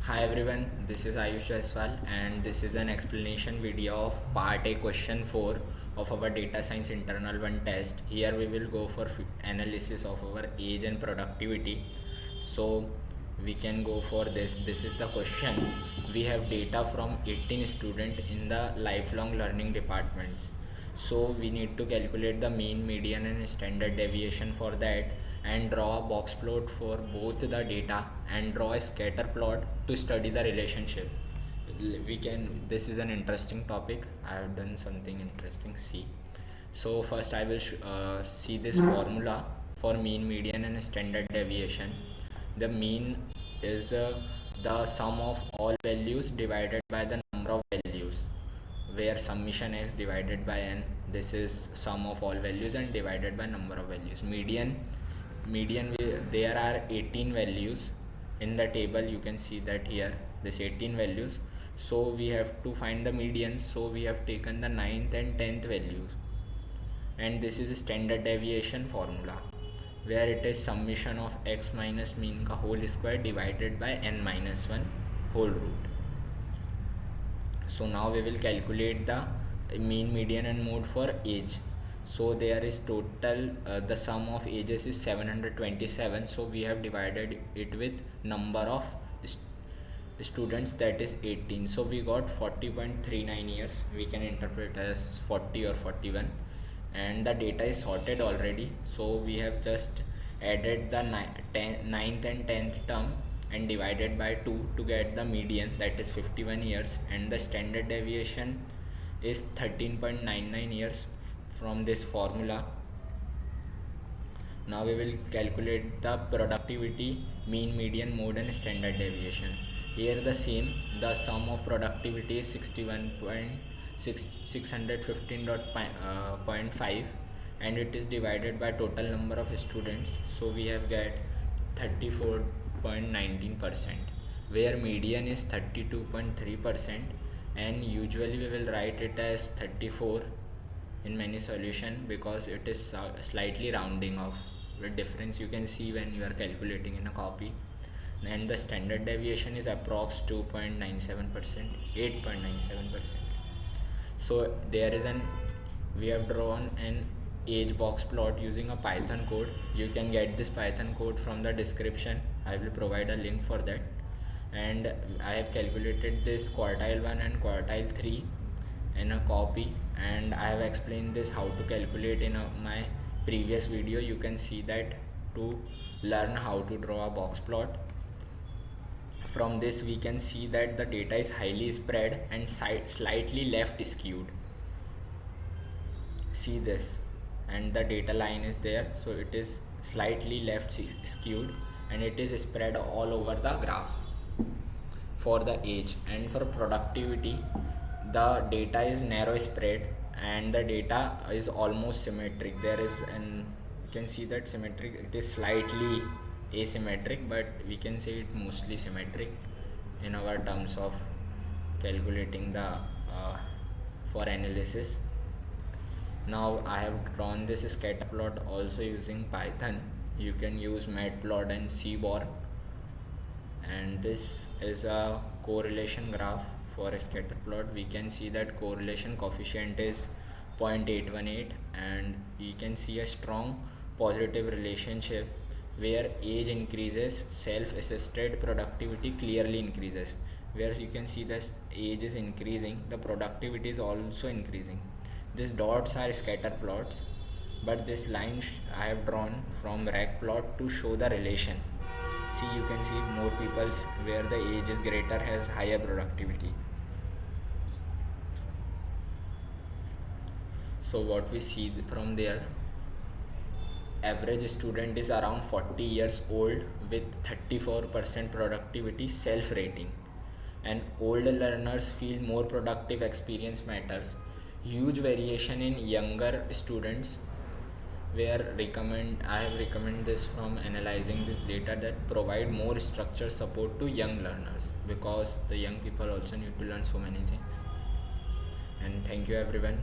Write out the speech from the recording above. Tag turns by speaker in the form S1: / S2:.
S1: Hi everyone, this is Ayush Jaiswal and this is an explanation video of part A question 4 of our data science internal one test. Here we will go for analysis of our age and productivity. So we can go for this. This is the question. We have data from 18 students in the lifelong learning departments. So we need to calculate the mean, median and standard deviation for that and draw a box plot for both the data and draw a scatter plot to study the relationship. We can, this is an interesting topic. I have done something interesting. See, so first I will see this formula for mean, median and standard deviation. The mean is the sum of all values divided by the number of values, where summation is divided by n. This is sum of all values and divided by number of values. Median there are 18 values in the table. You can see that here this 18 values, so we have to find the median, so we have taken the 9th and 10th values, and this is a standard deviation formula where it is summation of x minus mean ka whole square divided by n minus 1 whole root. So now we will calculate the mean, median and mode for age. So there is total the sum of ages is 727, so we have divided it with number of students, that is 18, so we got 40.39 years. We can interpret as 40 or 41, and the data is sorted already, so we have just added the 9th and 10th term and divided by 2 to get the median, that is 51 years, and the standard deviation is 13.99 years from this formula. Now we will calculate the productivity, mean, median, mode and standard deviation. Here the same, the sum of productivity is 61.615.5 and it is divided by total number of students, so we have get 34.19%, where median is 32.3%, and usually we will write it as 34 in many solution because it is slightly rounding off. The difference you can see when you are calculating in a copy. And the standard deviation is approx 2.97%, 8.97%. So there is we have drawn an age box plot using a Python code. You can get this Python code from the description. I will provide a link for that. And I have calculated this quartile 1 and quartile 3 in a copy, and I have explained this how to calculate in my previous video. You can see that to learn how to draw a box plot. From this we can see that the data is highly spread and slightly left skewed. See this, and the data line is there, so it is slightly left skewed and it is spread all over the graph for the age. And for productivity, the data is narrow spread and the data is almost symmetric. There is you can see that symmetric, it is slightly asymmetric, but we can say it mostly symmetric in our terms of calculating the for analysis. Now I have drawn this scatter plot also using Python. You can use matplot and seaborn, and this is a correlation graph for a scatter plot. We can see that correlation coefficient is 0.818, and we can see a strong positive relationship where age increases, self-assisted productivity clearly increases. Whereas you can see this age is increasing, the productivity is also increasing. These dots are scatter plots, but this line I have drawn from rag plot to show the relation. See, you can see more people's where the age is greater has higher productivity. So what we see from there, average student is around 40 years old with 34% productivity self-rating, and older learners feel more productive, experience matters. Huge variation in younger students, where I have recommend this from analyzing this data that provide more structured support to young learners, because the young people also need to learn so many things. And thank you everyone.